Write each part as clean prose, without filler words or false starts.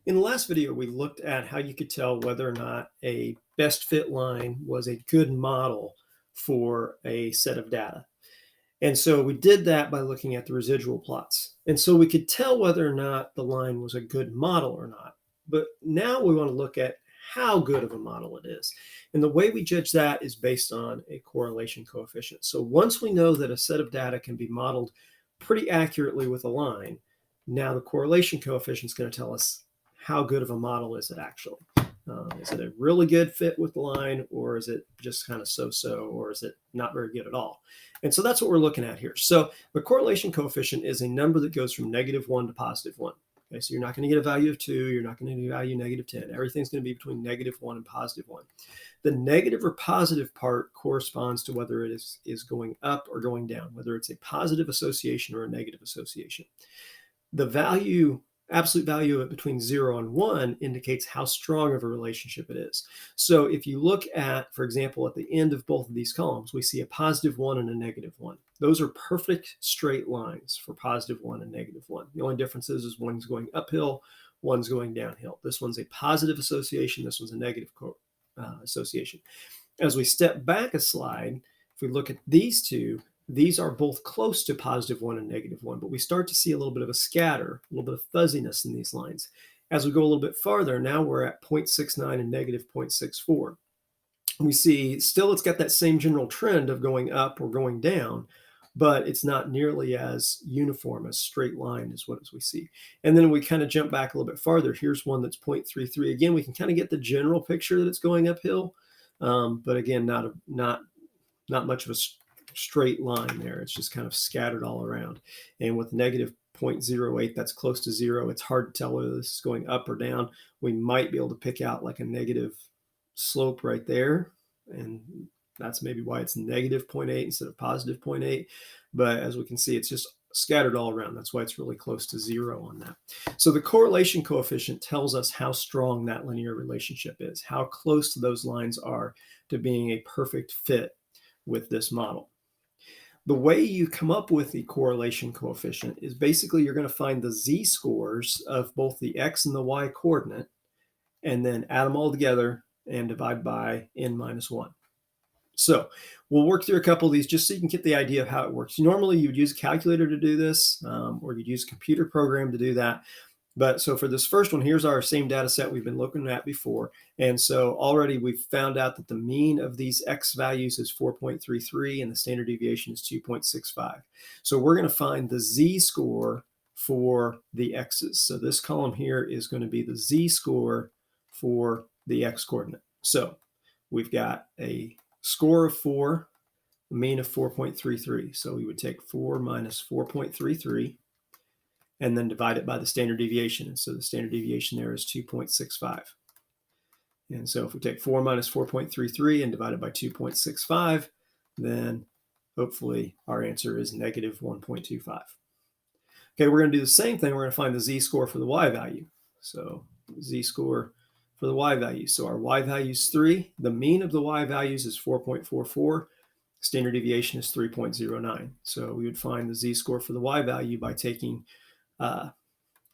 In the last video, we looked at how you could tell whether or not a best fit line was a good model for a set of data. And so we did that by looking at the residual plots. And so we could tell whether or not the line was a good model or not. But now we want to look at how good of a model it is. And the way we judge that is based on a correlation coefficient. So once we know that a set of data can be modeled pretty accurately with a line, now the correlation coefficient is going to tell us how good of a model is it actually. Is it a really good fit with the line, or is it just kind of so-so, or is it not very good at all? And so that's what we're looking at here. So the correlation coefficient is a number that goes from -1 to +1. Okay, so you're not going to get a value of 2, you're not going to get a value -10. Everything's going to be between -1 and +1. The negative or positive part corresponds to whether it is going up or going down, whether it's a positive association or a negative association. The value, absolute value of it between 0 and 1 indicates how strong of a relationship it is. So if you look at, for example, at the end of both of these columns, we see a +1 and a -1. Those are perfect straight lines for +1 and -1. The only difference is one's going uphill, one's going downhill. This one's a positive association, this one's a negative association. As we step back a slide, if we look at these two, these are both close to +1 and -1, but we start to see a little bit of a scatter, a little bit of fuzziness in these lines. As we go a little bit farther, now we're at 0.69 and -0.64. We see still it's got that same general trend of going up or going down, but it's not nearly as uniform as straight line as we see. And then we kind of jump back a little bit farther. Here's one that's 0.33. Again, we can kind of get the general picture that it's going uphill, but again, not much of a straight line there. It's just kind of scattered all around. And with -0.08, that's close to 0. It's hard to tell whether this is going up or down. We might be able to pick out like a negative slope right there, and that's maybe why it's -0.8 instead of +0.8. But as we can see, it's just scattered all around. That's why it's really close to 0 on that. So the correlation coefficient tells us how strong that linear relationship is, how close to those lines are to being a perfect fit with this model. The way you come up with the correlation coefficient is basically you're going to find the z-scores of both the x and the y coordinate, and then add them all together and divide by n-1. So we'll work through a couple of these just so you can get the idea of how it works. Normally you would use a calculator to do this, or you'd use a computer program to do that. But so for this first one, here's our same data set we've been looking at before. And so already we've found out that the mean of these x values is 4.33 and the standard deviation is 2.65. So we're going to find the z-score for the x's. So this column here is going to be the z-score for the x coordinate. So we've got a score of 4, a mean of 4.33. So we would take 4 minus 4.33 and then divide it by the standard deviation. And so the standard deviation there is 2.65. And so if we take 4 minus 4.33 and divide it by 2.65, then hopefully our answer is -1.25. Okay, we're going to do the same thing. We're going to find the z-score for the y value. So z-score for the y value. So our y value is 3. The mean of the y values is 4.44. Standard deviation is 3.09. So we would find the z-score for the y value by taking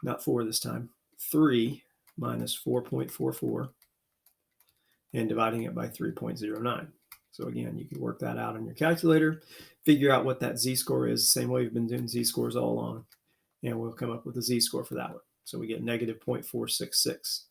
not 4 this time, 3 minus 4.44 and dividing it by 3.09. So again, you can work that out on your calculator, figure out what that z-score is, same way we've been doing z-scores all along, and we'll come up with a z-score for that one. So we get -0.466.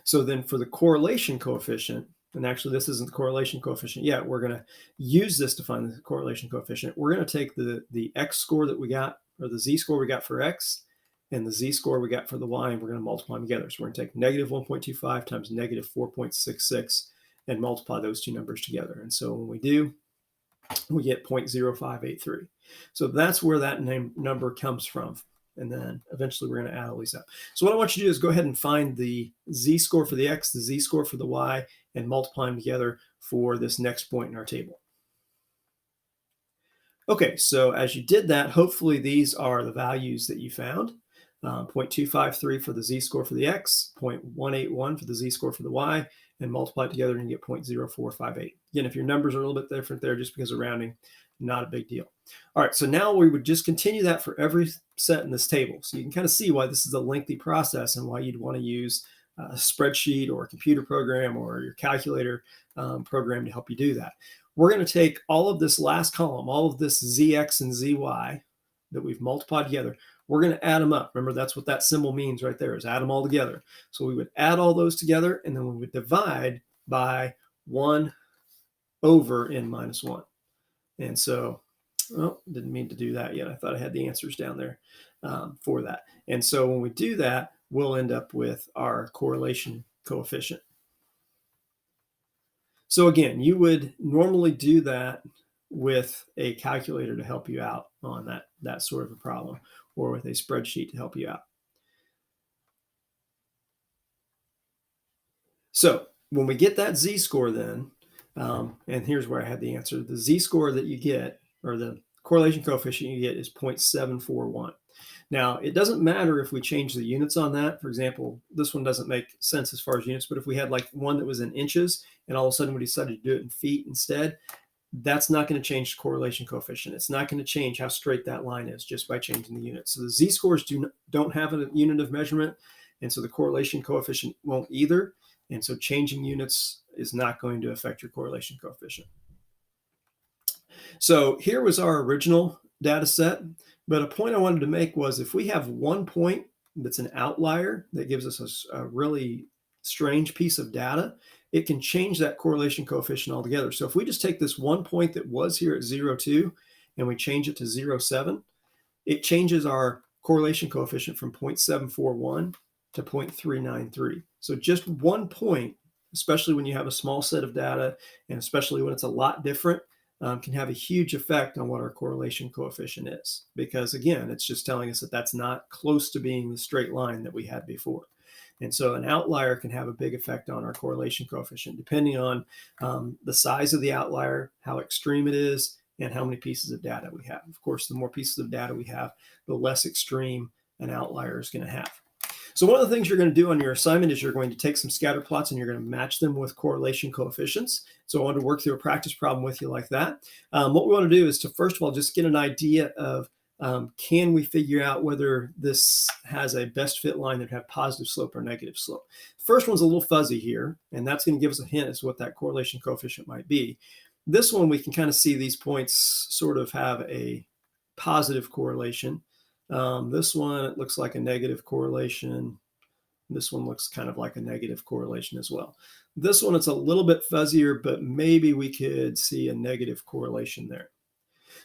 So then for the correlation coefficient, and actually this isn't the correlation coefficient yet, we're going to use this to find the correlation coefficient. We're going to take the x score that we got, or the z-score we got for x, and the z-score we got for the y, and we're going to multiply them together. So we're going to take -1.25 times -4.66 and multiply those two numbers together. And so when we do, we get 0.0583. So that's where that number comes from. And then eventually we're going to add all these up. So what I want you to do is go ahead and find the z-score for the x, the z-score for the y, and multiply them together for this next point in our table. Okay, so as you did that, hopefully these are the values that you found. 0.253 for the z-score for the x, 0.181 for the z-score for the y, and multiply it together and you get 0.0458. Again, if your numbers are a little bit different there just because of rounding, not a big deal. All right, so now we would just continue that for every set in this table. So you can kind of see why this is a lengthy process and why you'd want to use a spreadsheet or a computer program or your calculator program to help you do that. We're going to take all of this last column, all of this ZX and ZY that we've multiplied together. We're going to add them up. Remember, that's what that symbol means right there, is add them all together. So we would add all those together, and then we would divide by 1 over n minus 1. And so, well, didn't mean to do that yet. I thought I had the answers down there for that. And so when we do that, we'll end up with our correlation coefficient. So again, you would normally do that with a calculator to help you out on that sort of a problem, or with a spreadsheet to help you out. So when we get that z-score then, and here's where I had the answer, the z-score that you get, or the correlation coefficient you get, is 0.741. Now, it doesn't matter if we change the units on that. For example, this one doesn't make sense as far as units, but if we had like one that was in inches and all of a sudden we decided to do it in feet instead, that's not going to change the correlation coefficient. It's not going to change how straight that line is just by changing the units. So the z-scores don't have a unit of measurement, and so the correlation coefficient won't either. And so changing units is not going to affect your correlation coefficient. So here was our original data set, but a point I wanted to make was if we have one point that's an outlier that gives us a really strange piece of data, it can change that correlation coefficient altogether. So if we just take this one point that was here at 0.2 and we change it to 0.7, it changes our correlation coefficient from 0.741 to 0.393. So just 1 point, especially when you have a small set of data, and especially when it's a lot different, can have a huge effect on what our correlation coefficient is. Because again, it's just telling us that that's not close to being the straight line that we had before. And so an outlier can have a big effect on our correlation coefficient, depending on the size of the outlier, how extreme it is, and how many pieces of data we have. Of course, the more pieces of data we have, the less extreme an outlier is going to have. So one of the things you're going to do on your assignment is you're going to take some scatter plots and you're going to match them with correlation coefficients. So I wanted to work through a practice problem with you like that. What we want to do is to, first of all, just get an idea of can we figure out whether this has a best fit line that have positive slope or negative slope. First one's a little fuzzy here, and that's going to give us a hint as to what that correlation coefficient might be. This one, we can kind of see these points sort of have a positive correlation. This one, it looks like a negative correlation. This one looks kind of like a negative correlation as well. This one, it's a little bit fuzzier, but maybe we could see a negative correlation there.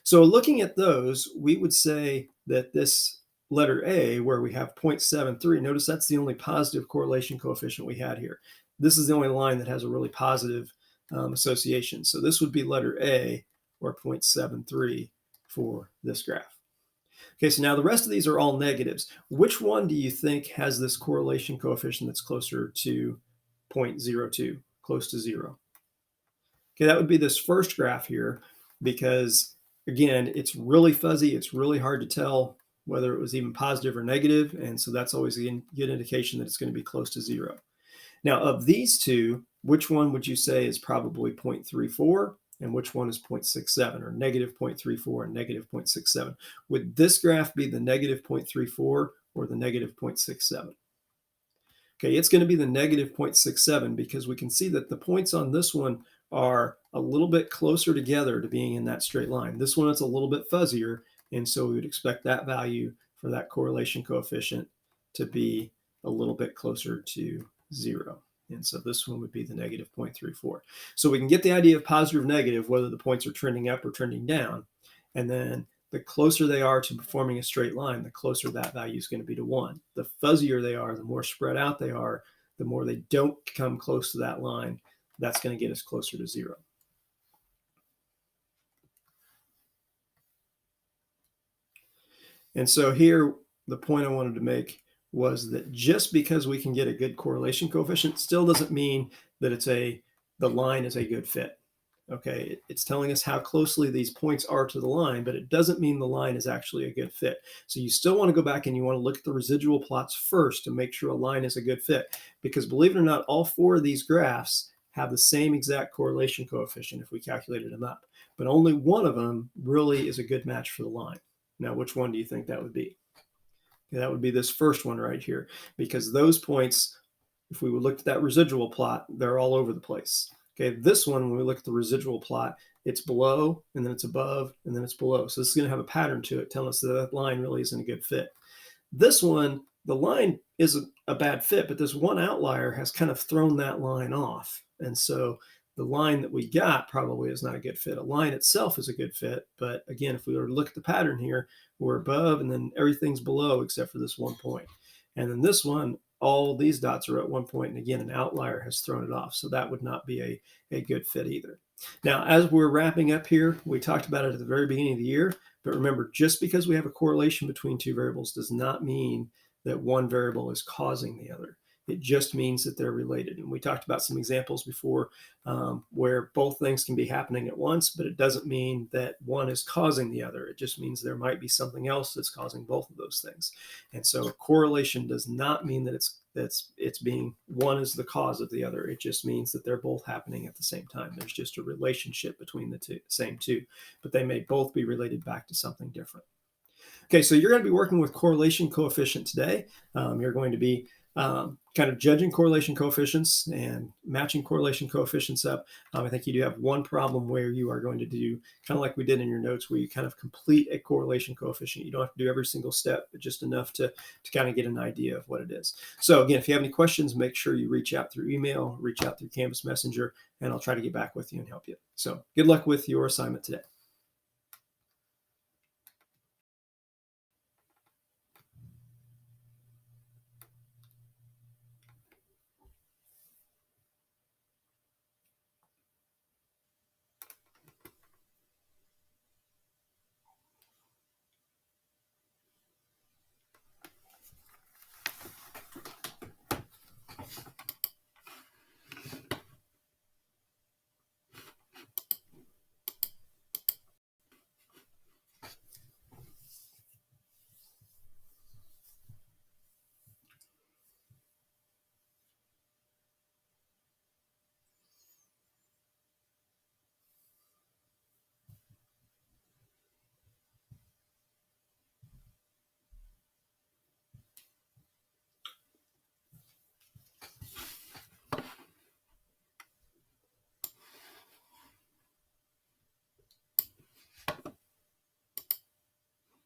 So looking at those, we would say that this letter A, where we have 0.73, notice that's the only positive correlation coefficient we had here. This is the only line that has a really positive association. So this would be letter A, or 0.73 for this graph. Okay, so now the rest of these are all negatives. Which one do you think has this correlation coefficient that's closer to 0.02, close to 0? Okay, that would be this first graph here, because again, it's really fuzzy. It's really hard to tell whether it was even positive or negative, and so that's always a good indication that it's going to be close to 0. Now, of these two, which one would you say is probably 0.34? And which one is 0.67, or negative 0.34 and negative 0.67? Would this graph be the negative 0.34 or the negative 0.67? Okay, it's going to be the negative 0.67 because we can see that the points on this one are a little bit closer together to being in that straight line. This one is a little bit fuzzier, and so we would expect that value for that correlation coefficient to be a little bit closer to 0. And so this one would be the negative 0.34. So we can get the idea of positive or negative, whether the points are trending up or trending down. And then the closer they are to performing a straight line, the closer that value is going to be to 1. The fuzzier they are, the more spread out they are, the more they don't come close to that line, that's going to get us closer to 0. And so here, the point I wanted to make was that just because we can get a good correlation coefficient still doesn't mean that the line is a good fit. Okay, it's telling us how closely these points are to the line, but it doesn't mean the line is actually a good fit. So you still want to go back and you want to look at the residual plots first to make sure a line is a good fit, because believe it or not, all 4 of these graphs have the same exact correlation coefficient if we calculated them up. but only one of them really is a good match for the line. Now, which one do you think that would be? Okay, that would be this first one right here, because those points, if we would look at that residual plot, they're all over the place. Okay, this one, when we look at the residual plot, it's below, and then it's above, and then it's below. So this is going to have a pattern to it, telling us that that line really isn't a good fit. This one, the line isn't a bad fit, but this one outlier has kind of thrown that line off. And so the line that we got probably is not a good fit. A line itself is a good fit, but again, if we were to look at the pattern here, we're above and then everything's below except for this one point. And then this one, all these dots are at one point, and again, an outlier has thrown it off. So that would not be a good fit either. Now, as we're wrapping up here, we talked about it at the very beginning of the year, but remember, just because we have a correlation between two variables does not mean that one variable is causing the other. It just means that they're related. And we talked about some examples before where both things can be happening at once, but it doesn't mean that one is causing the other. It just means there might be something else that's causing both of those things. And so a correlation does not mean that it's being one is the cause of the other. It just means that they're both happening at the same time. There's just a relationship between the same two, but they may both be related back to something different. Okay, so you're going to be working with correlation coefficient today. You're going to be kind of judging correlation coefficients and matching correlation coefficients up. I think you do have one problem where you are going to do kind of like we did in your notes, where you kind of complete a correlation coefficient. You don't have to do every single step, but just enough to kind of get an idea of what it is. So again, if you have any questions, make sure you reach out through email, reach out through Canvas Messenger, and I'll try to get back with you and help you. So good luck with your assignment today.